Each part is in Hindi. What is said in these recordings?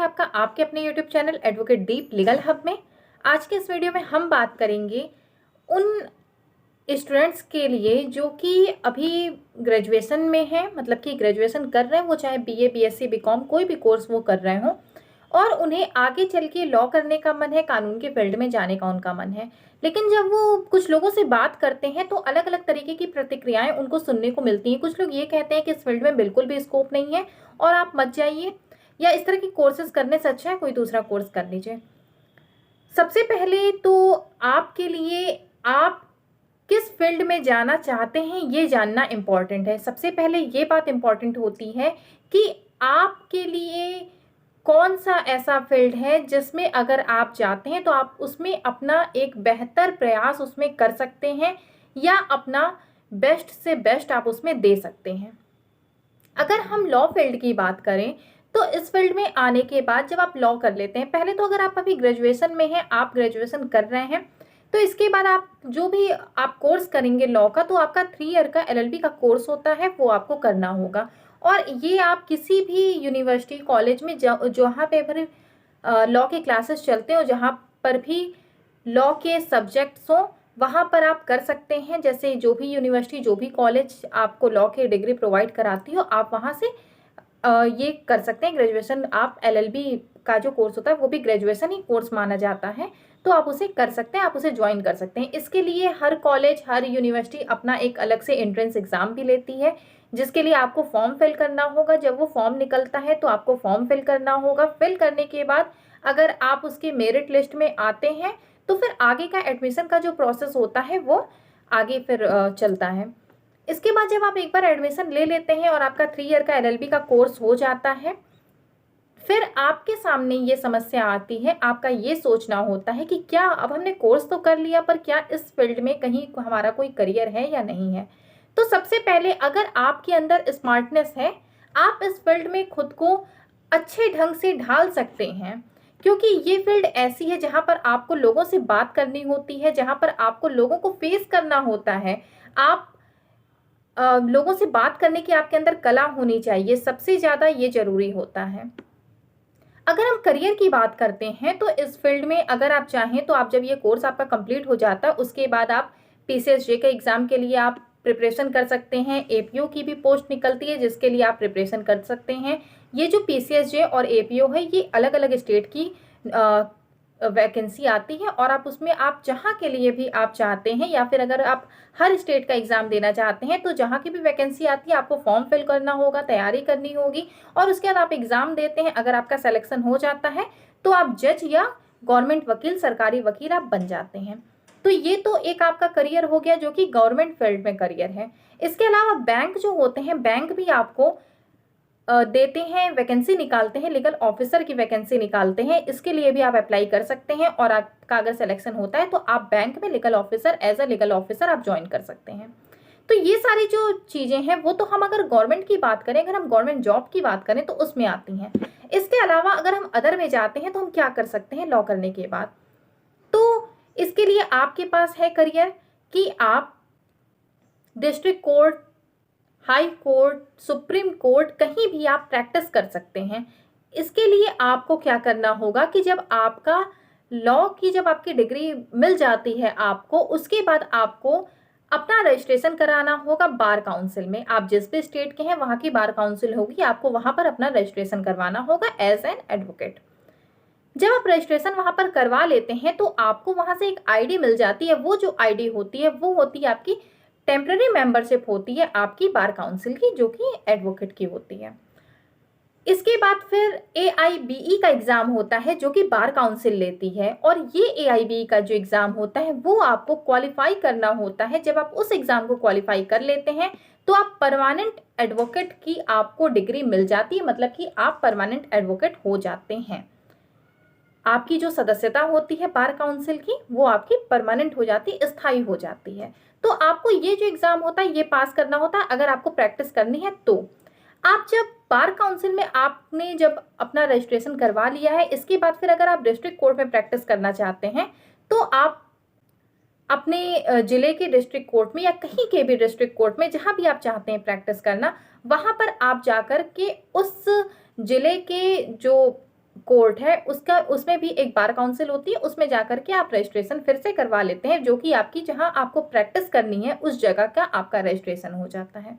आपका आपके अपने यूट्यूब चैनल एडवोकेट दीप लीगल हब में। आज के इस वीडियो में हम बात करेंगे उन स्टूडेंट्स के लिए जो कि अभी ग्रेजुएशन में हैं, मतलब कि ग्रेजुएशन कर रहे हैं, वो चाहे बीए, बीएससी, बीकॉम कोई भी कोर्स वो कर रहे हों और उन्हें आगे चल के लॉ करने का मन है, कानून के फील्ड में जाने का उनका मन है। लेकिन जब वो कुछ लोगों से बात करते हैं तो अलग अलग तरीके की प्रतिक्रियाएं उनको सुनने को मिलती हैं। कुछ लोग ये कहते हैं कि इस फील्ड में बिल्कुल भी स्कोप नहीं है और आप मत जाइए, या इस तरह की कोर्सेज करने से अच्छा है कोई दूसरा कोर्स कर लीजिए। सबसे पहले तो आपके लिए आप किस फील्ड में जाना चाहते हैं ये जानना इम्पॉर्टेंट है। सबसे पहले ये बात इम्पॉर्टेंट होती है कि आपके लिए कौन सा ऐसा फील्ड है जिसमें अगर आप जाते हैं तो आप उसमें अपना एक बेहतर प्रयास उसमें कर सकते हैं या अपना बेस्ट से बेस्ट आप उसमें दे सकते हैं। अगर हम लॉ फील्ड की बात करें तो इस फील्ड में आने के बाद जब आप लॉ कर लेते हैं, पहले तो अगर आप अभी ग्रेजुएशन में हैं, आप ग्रेजुएशन कर रहे हैं, तो इसके बाद आप जो भी आप कोर्स करेंगे लॉ का, तो आपका 3 ईयर का एलएलबी का कोर्स होता है, वो आपको करना होगा। और ये आप किसी भी यूनिवर्सिटी, कॉलेज में जहाँ पे भी लॉ के क्लासेस चलते हो, जहाँ पर भी लॉ के सब्जेक्ट्स हों, वहाँ पर आप कर सकते हैं। जैसे जो भी यूनिवर्सिटी, जो भी कॉलेज आपको लॉ की डिग्री प्रोवाइड कराती हो, आप वहाँ से ये कर सकते हैं। ग्रेजुएशन आप एलएलबी का जो कोर्स होता है वो भी ग्रेजुएशन ही कोर्स माना जाता है, तो आप उसे कर सकते हैं, आप उसे ज्वाइन कर सकते हैं। इसके लिए हर कॉलेज, हर यूनिवर्सिटी अपना एक अलग से एंट्रेंस एग्ज़ाम भी लेती है, जिसके लिए आपको फॉर्म फिल करना होगा। जब वो फॉर्म निकलता है तो आपको फॉर्म फिल करना होगा। फिल करने के बाद अगर आप उसके मेरिट लिस्ट में आते हैं तो फिर आगे का एडमिशन का जो प्रोसेस होता है वो आगे फिर चलता है। इसके बाद जब आप एक बार एडमिशन ले लेते हैं और आपका 3 ईयर का एलएलबी का कोर्स हो जाता है, फिर आपके सामने ये समस्या आती है, आपका ये सोचना होता है कि क्या अब हमने कोर्स तो कर लिया, पर क्या इस फील्ड में कहीं हमारा कोई करियर है या नहीं है। तो सबसे पहले अगर आपके अंदर स्मार्टनेस है, आप इस फील्ड में खुद को अच्छे ढंग से ढाल सकते हैं, क्योंकि ये फील्ड ऐसी है जहाँ पर आपको लोगों से बात करनी होती है, जहाँ पर आपको लोगों को फेस करना होता है। आप लोगों से बात करने की आपके अंदर कला होनी चाहिए, सबसे ज़्यादा ये ज़रूरी होता है। अगर हम करियर की बात करते हैं तो इस फील्ड में अगर आप चाहें तो आप जब ये कोर्स आपका कंप्लीट हो जाता है, उसके बाद आप पीसीएसजे के एग्ज़ाम के लिए आप प्रिपरेशन कर सकते हैं। एपीओ की भी पोस्ट निकलती है जिसके लिए आप प्रिपरेशन कर सकते हैं। ये जो पीसीएसजे और एपीओ है, ये अलग अलग स्टेट की वैकेंसी आती है और आप उसमें आप जहाँ के लिए भी आप चाहते हैं, या फिर अगर आप हर स्टेट का एग्ज़ाम देना चाहते हैं, तो जहाँ की भी वैकेंसी आती है आपको फॉर्म फिल करना होगा, तैयारी करनी होगी और उसके बाद आप एग्ज़ाम देते हैं। अगर आपका सिलेक्शन हो जाता है तो आप जज या गवर्नमेंट वकील, सरकारी वकील आप बन जाते हैं। तो ये तो एक आपका करियर हो गया जो कि गवर्नमेंट फील्ड में करियर है। इसके अलावा बैंक जो होते हैं, बैंक भी आपको देते हैं, वैकेंसी निकालते हैं, लीगल ऑफिसर की वैकेंसी निकालते हैं। इसके लिए भी आप अप्लाई कर सकते हैं और आपका अगर सिलेक्शन होता है तो आप बैंक में legal officer, as a legal officer आप ज्वाइन कर सकते हैं। तो ये सारी जो चीज़ें हैं वो तो हम अगर गवर्नमेंट की बात करें, अगर हम गवर्नमेंट जॉब की बात करें तो उसमें आती हैं। इसके अलावा अगर हम अदर में जाते हैं तो हम क्या कर सकते हैं लॉ करने के बाद। तो इसके लिए आपके पास है करियर कि आप district court, high court, supreme court, कहीं भी आप प्रैक्टिस कर सकते हैं। इसके लिए आपको क्या करना होगा कि जब आपका लॉ की जब आपकी डिग्री मिल जाती है आपको, उसके बाद आपको अपना रजिस्ट्रेशन कराना होगा बार काउंसिल में। आप जिस भी स्टेट के हैं वहाँ की बार काउंसिल होगी, आपको वहाँ पर अपना रजिस्ट्रेशन करवाना होगा एज एन एडवोकेट। जब आप रजिस्ट्रेशन वहाँ पर करवा लेते हैं तो आपको वहाँ से एक आईडी मिल जाती है। वो जो आईडी होती है वो होती है आपकी टेम्पररी मेंबरशिप होती है आपकी बार काउंसिल की, जो कि एडवोकेट की होती है। इसके बाद फिर AIBE का एग्ज़ाम होता है जो कि बार काउंसिल लेती है, और ये AIBE का जो एग्ज़ाम होता है वो आपको क्वालिफाई करना होता है। जब आप उस एग्ज़ाम को क्वालिफाई कर लेते हैं तो आप परमानेंट एडवोकेट की आपको डिग्री मिल जाती है, मतलब कि आप परमानेंट एडवोकेट हो जाते हैं। आपकी जो सदस्यता होती है बार काउंसिल की वो आपकी परमानेंट हो जाती है, स्थायी हो जाती है। तो आपको ये जो एग्ज़ाम होता है ये पास करना होता है अगर आपको प्रैक्टिस करनी है। तो आप जब बार काउंसिल में आपने जब अपना रजिस्ट्रेशन करवा लिया है, इसके बाद फिर अगर आप डिस्ट्रिक्ट कोर्ट में प्रैक्टिस करना चाहते हैं तो आप अपने ज़िले के डिस्ट्रिक्ट कोर्ट में या कहीं के भी डिस्ट्रिक्ट कोर्ट में, जहाँ भी आप चाहते हैं प्रैक्टिस करना, वहाँ पर आप जाकर के उस ज़िले के जो कोर्ट है उसका, उसमें भी एक बार काउंसिल होती है, उसमें जाकर के आप रजिस्ट्रेशन फिर से करवा लेते हैं, जो कि आपकी जहां आपको प्रैक्टिस करनी है उस जगह का आपका रजिस्ट्रेशन हो जाता है।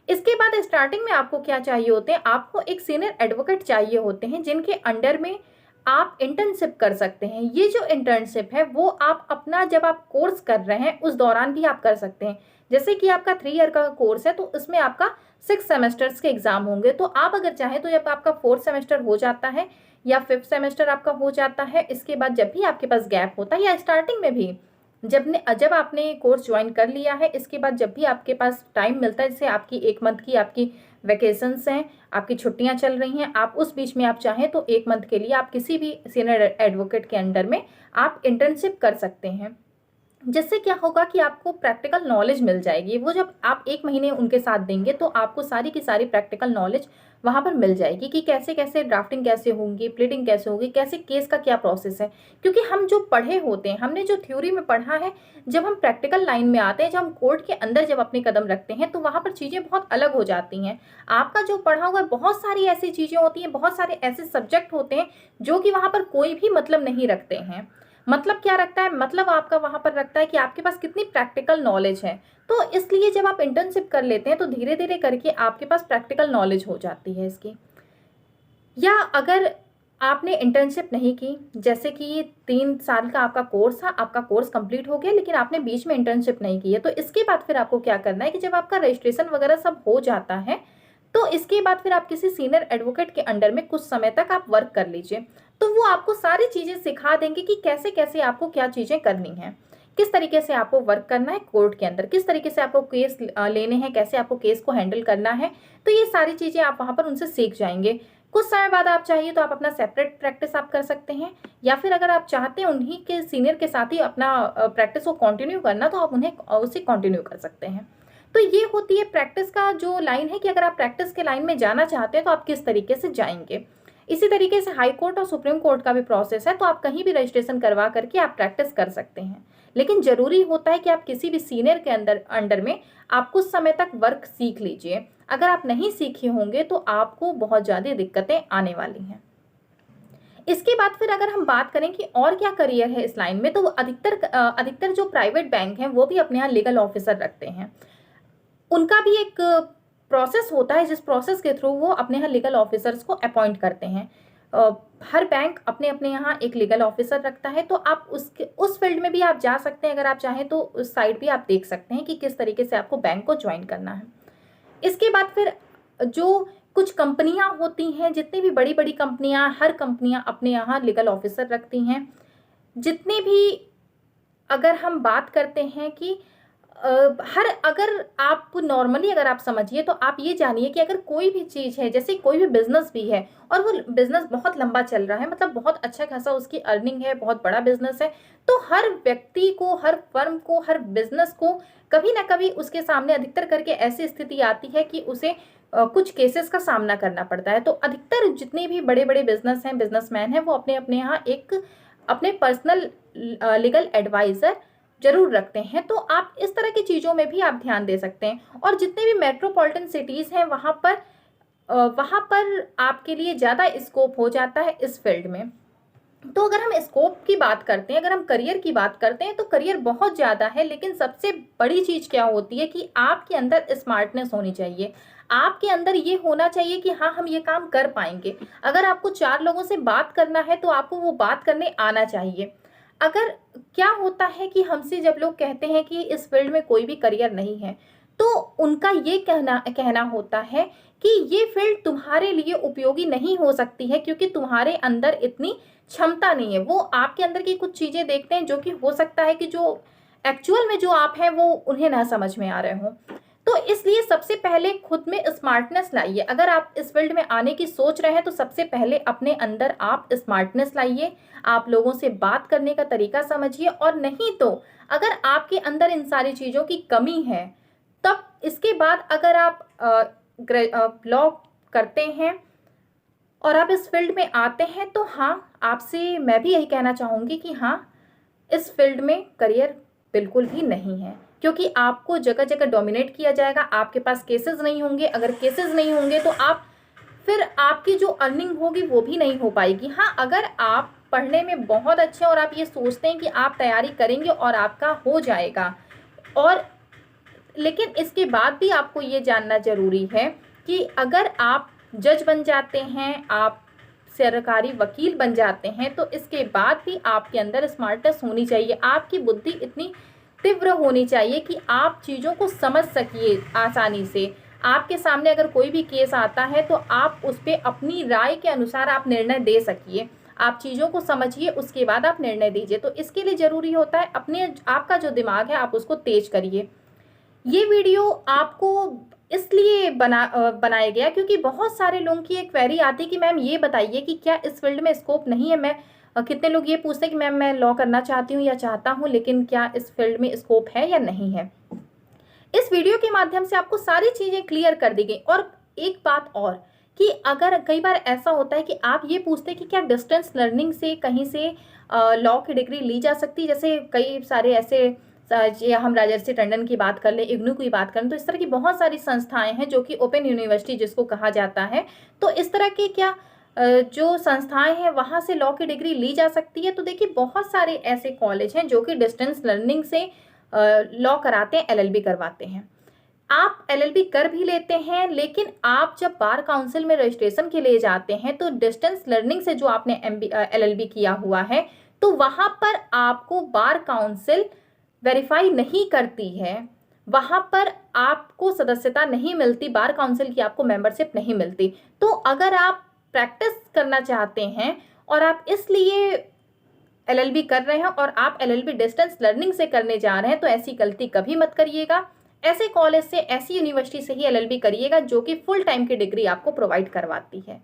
इसके बाद स्टार्टिंग में आपको क्या चाहिए होते हैं, आपको एक सीनियर एडवोकेट चाहिए होते हैं जिनके अंडर में आप इंटर्नशिप कर सकते हैं। ये जो इंटर्नशिप है वो आप अपना जब आप कोर्स कर रहे हैं उस दौरान भी आप कर सकते हैं। जैसे कि आपका 3 ईयर का कोर्स है तो उसमें आपका 6 सेमेस्टर्स के एग्जाम होंगे, तो आप अगर चाहें तो जब आपका 4th सेमेस्टर हो जाता है या 5th सेमेस्टर आपका हो जाता है, इसके बाद जब भी आपके पास गैप होता है या स्टार्टिंग में भी जब आपने कोर्स ज्वाइन कर लिया है, इसके बाद जब भी आपके पास टाइम मिलता है, जैसे आपकी 1 मंथ की आपकी वैकेशंस हैं, आपकी छुट्टियां चल रही हैं, आप उस बीच में आप चाहें तो 1 मंथ के लिए आप किसी भी सीनियर एडवोकेट के अंडर में आप इंटर्नशिप कर सकते हैं। जिससे क्या होगा कि आपको प्रैक्टिकल नॉलेज मिल जाएगी। वो जब आप 1 महीने उनके साथ देंगे तो आपको सारी की सारी प्रैक्टिकल नॉलेज वहाँ पर मिल जाएगी कि कैसे कैसे ड्राफ्टिंग कैसे होंगी, प्लीडिंग कैसे होगी, कैसे केस का क्या प्रोसेस है। क्योंकि हम जो पढ़े होते हैं, हमने जो थ्योरी में पढ़ा है, जब हम प्रैक्टिकल लाइन में आते हैं, जब हम कोर्ट के अंदर जब अपने कदम रखते हैं तो वहाँ पर चीज़ें बहुत अलग हो जाती हैं। आपका जो पढ़ा हुआ है, बहुत सारी ऐसी चीज़ें होती हैं, बहुत सारे ऐसे सब्जेक्ट होते हैं जो कि वहाँ पर कोई भी मतलब नहीं रखते हैं। मतलब क्या रखता है, मतलब आपका वहां पर रखता है कि आपके पास कितनी प्रैक्टिकल नॉलेज है। तो इसलिए जब आप इंटर्नशिप कर लेते हैं तो धीरे धीरे करके आपके पास प्रैक्टिकल नॉलेज हो जाती है इसकी। या अगर आपने इंटर्नशिप नहीं की, जैसे कि ये 3 साल का आपका कोर्स था, आपका कोर्स कंप्लीट हो गया लेकिन आपने बीच में इंटर्नशिप नहीं की है, तो इसके बाद फिर आपको क्या करना है कि जब आपका रजिस्ट्रेशन वगैरह सब हो जाता है तो इसके बाद फिर आप किसी सीनियर एडवोकेट के अंडर में कुछ समय तक आप वर्क कर लीजिए। तो वो आपको सारी चीज़ें सिखा देंगे कि कैसे कैसे आपको क्या चीज़ें करनी हैं, किस तरीके से आपको वर्क करना है कोर्ट के अंदर, किस तरीके से आपको केस लेने हैं, कैसे आपको केस को हैंडल करना है। तो ये सारी चीज़ें आप वहाँ पर उनसे सीख जाएंगे। कुछ समय बाद आप चाहिए तो आप अपना सेपरेट प्रैक्टिस आप कर सकते हैं, या फिर अगर आप चाहते हैं उन्हीं के सीनियर के साथ ही अपना प्रैक्टिस को कंटिन्यू करना तो आप उन्हें उसे कंटिन्यू कर सकते हैं। तो ये होती है प्रैक्टिस का जो लाइन है कि अगर आप प्रैक्टिस के लाइन में जाना चाहते हैं तो आप किस तरीके से जाएंगे। इसी तरीके से हाई कोर्ट और सुप्रीम कोर्ट का भी प्रोसेस है, तो आप कहीं भी रजिस्ट्रेशन करवा करके आप प्रैक्टिस कर सकते हैं। लेकिन जरूरी होता है कि आप किसी भी सीनियर के अंडर में आप कुछ समय तक वर्क सीख लीजिए। अगर आप नहीं सीखे होंगे तो आपको बहुत ज़्यादा दिक्कतें आने वाली हैं। इसके बाद फिर अगर हम बात करें कि और क्या करियर है इस लाइन में, तो अधिकतर जो प्राइवेट बैंक हैं वो भी अपने यहाँ लीगल ऑफिसर रखते हैं। उनका भी एक प्रोसेस होता है जिस प्रोसेस के थ्रू वो अपने यहाँ लीगल ऑफिसर्स को अपॉइंट करते हैं। हर बैंक अपने अपने यहाँ एक लीगल ऑफिसर रखता है, तो आप उस फील्ड में भी आप जा सकते हैं। अगर आप चाहें तो उस साइड भी आप देख सकते हैं कि किस तरीके से आपको बैंक को ज्वाइन करना है। इसके बाद फिर जो कुछ कंपनियां होती हैं, जितनी भी बड़ी बड़ी कंपनियां, हर कंपनियां अपने यहाँ लीगल ऑफिसर रखती हैं। जितने भी अगर हम बात करते हैं कि अगर आप नॉर्मली अगर आप समझिए तो आप ये जानिए कि अगर कोई भी चीज़ है, जैसे कोई भी बिजनेस भी है और वो बिजनेस बहुत लंबा चल रहा है, मतलब बहुत अच्छा खासा उसकी अर्निंग है, बहुत बड़ा बिजनेस है, तो हर व्यक्ति को, हर फर्म को, हर बिजनेस को कभी ना कभी उसके सामने अधिकतर करके ऐसी स्थिति आती है कि उसे कुछ केसेस का सामना करना पड़ता है। तो अधिकतर जितने भी बड़े बड़े बिजनेस हैं, बिजनेसमैन हैं, वो अपने अपने यहाँ एक अपने पर्सनल लीगल एडवाइज़र जरूर रखते हैं। तो आप इस तरह की चीज़ों में भी आप ध्यान दे सकते हैं। और जितने भी मेट्रोपॉलिटन सिटीज़ हैं वहाँ पर आपके लिए ज़्यादा स्कोप हो जाता है इस फील्ड में। तो अगर हम स्कोप की बात करते हैं, अगर हम करियर की बात करते हैं, तो करियर बहुत ज़्यादा है, लेकिन सबसे बड़ी चीज़ क्या होती है कि आपके अंदर स्मार्टनेस होनी चाहिए। आपके अंदर ये होना चाहिए कि हाँ, हम ये काम कर पाएंगे। अगर आपको 4 लोगों से बात करना है तो आपको वो बात करने आना चाहिए। अगर क्या होता है कि हमसे जब लोग कहते हैं कि इस फील्ड में कोई भी करियर नहीं है, तो उनका ये कहना होता है कि ये फील्ड तुम्हारे लिए उपयोगी नहीं हो सकती है क्योंकि तुम्हारे अंदर इतनी क्षमता नहीं है। वो आपके अंदर की कुछ चीज़ें देखते हैं जो कि हो सकता है कि जो एक्चुअल में जो आप हैं वो उन्हें ना समझ में आ रहे हों। तो इसलिए सबसे पहले खुद में स्मार्टनेस लाइए। अगर आप इस फील्ड में आने की सोच रहे हैं तो सबसे पहले अपने अंदर आप स्मार्टनेस लाइए, आप लोगों से बात करने का तरीका समझिए। और नहीं तो अगर आपके अंदर इन सारी चीज़ों की कमी है, तब इसके बाद अगर आप लॉ करते हैं और आप इस फील्ड में आते हैं तो हाँ, आपसे मैं भी यही कहना चाहूँगी कि हाँ, इस फील्ड में करियर बिल्कुल भी नहीं है, क्योंकि आपको जगह जगह डोमिनेट किया जाएगा। आपके पास केसेस नहीं होंगे, अगर केसेस नहीं होंगे तो आप फिर आपकी जो अर्निंग होगी वो भी नहीं हो पाएगी। हाँ, अगर आप पढ़ने में बहुत अच्छे हैं और आप ये सोचते हैं कि आप तैयारी करेंगे और आपका हो जाएगा, और लेकिन इसके बाद भी आपको ये जानना ज़रूरी है कि अगर आप जज बन जाते हैं, आप सरकारी वकील बन जाते हैं, तो इसके बाद भी आपके अंदर स्मार्टनेस होनी चाहिए। आपकी बुद्धि इतनी तीव्र होनी चाहिए कि आप चीज़ों को समझ सकिए आसानी से। आपके सामने अगर कोई भी केस आता है तो आप उस पर अपनी राय के अनुसार आप निर्णय दे सकिए। आप चीज़ों को समझिए, उसके बाद आप निर्णय दीजिए। तो इसके लिए ज़रूरी होता है आपका जो दिमाग है आप उसको तेज करिए। ये वीडियो आपको इसलिए बनाया गया क्योंकि बहुत सारे लोगों की एक क्वेरी आती है कि मैम ये बताइए कि क्या इस फील्ड में स्कोप नहीं है। कितने लोग ये पूछते हैं कि मैम मैं लॉ करना चाहती हूँ या चाहता हूँ, लेकिन क्या इस फील्ड में स्कोप है या नहीं है। इस वीडियो के माध्यम से आपको सारी चीज़ें क्लियर कर दी गई। और एक बात और कि अगर कई बार ऐसा होता है कि आप ये पूछते हैं कि क्या डिस्टेंस लर्निंग से कहीं से लॉ की डिग्री ली जा सकती है, जैसे कई सारे ऐसे ये हम राजर्षि टंडन की बात कर लें, इग्नू की बात करें, तो इस तरह की बहुत सारी संस्थाएं हैं जो कि ओपन यूनिवर्सिटी जिसको कहा जाता है। तो इस तरह की क्या जो संस्थाएं हैं वहाँ से लॉ की डिग्री ली जा सकती है। तो देखिए बहुत सारे ऐसे कॉलेज हैं जो कि डिस्टेंस लर्निंग से लॉ कराते हैं, एलएलबी करवाते हैं। आप एलएलबी कर भी लेते हैं, लेकिन आप जब बार काउंसिल में रजिस्ट्रेशन के लिए जाते हैं तो डिस्टेंस लर्निंग से जो आपने एलएलबी किया हुआ है तो वहाँ पर आपको बार काउंसिल वेरीफाई नहीं करती है, वहाँ पर आपको सदस्यता नहीं मिलती, बार काउंसिल की आपको मेंबरशिप नहीं मिलती। तो अगर आप प्रैक्टिस करना चाहते हैं और आप इसलिए एलएलबी कर रहे हैं और आप एलएलबी डिस्टेंस लर्निंग से करने जा रहे हैं, तो ऐसी गलती कभी मत करिएगा। ऐसे कॉलेज से, ऐसी यूनिवर्सिटी से ही एलएलबी करिएगा जो कि फुल टाइम की डिग्री आपको प्रोवाइड करवाती है।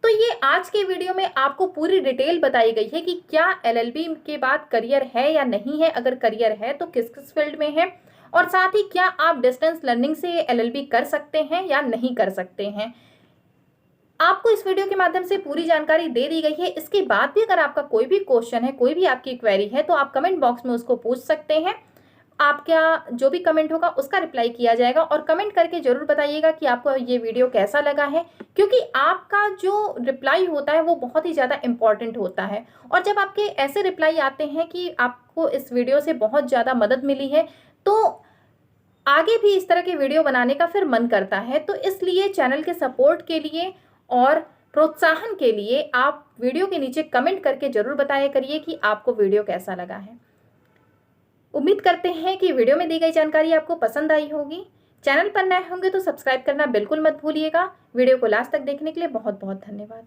तो ये आज के वीडियो में आपको पूरी डिटेल बताई गई है कि क्या एलएलबी के बाद करियर है या नहीं है, अगर करियर है तो किस किस फील्ड में है, और साथ ही क्या आप डिस्टेंस लर्निंग से एलएलबी कर सकते हैं या नहीं कर सकते हैं। आपको इस वीडियो के माध्यम से पूरी जानकारी दे दी गई है। इसके बाद भी अगर आपका कोई भी क्वेश्चन है, कोई भी आपकी क्वेरी है, तो आप कमेंट बॉक्स में उसको पूछ सकते हैं। आपका जो भी कमेंट होगा उसका रिप्लाई किया जाएगा। और कमेंट करके जरूर बताइएगा कि आपको ये वीडियो कैसा लगा है, क्योंकि आपका जो रिप्लाई होता है वो बहुत ही ज़्यादा इम्पॉर्टेंट होता है। और जब आपके ऐसे रिप्लाई आते हैं कि आपको इस वीडियो से बहुत ज़्यादा मदद मिली है, तो आगे भी इस तरह के वीडियो बनाने का फिर मन करता है। तो इसलिए चैनल के सपोर्ट के लिए और प्रोत्साहन के लिए आप वीडियो के नीचे कमेंट करके जरूर बताया करिए कि आपको वीडियो कैसा लगा है। उम्मीद करते हैं कि वीडियो में दी गई जानकारी आपको पसंद आई होगी। चैनल पर नए होंगे तो सब्सक्राइब करना बिल्कुल मत भूलिएगा। वीडियो को लास्ट तक देखने के लिए बहुत बहुत धन्यवाद।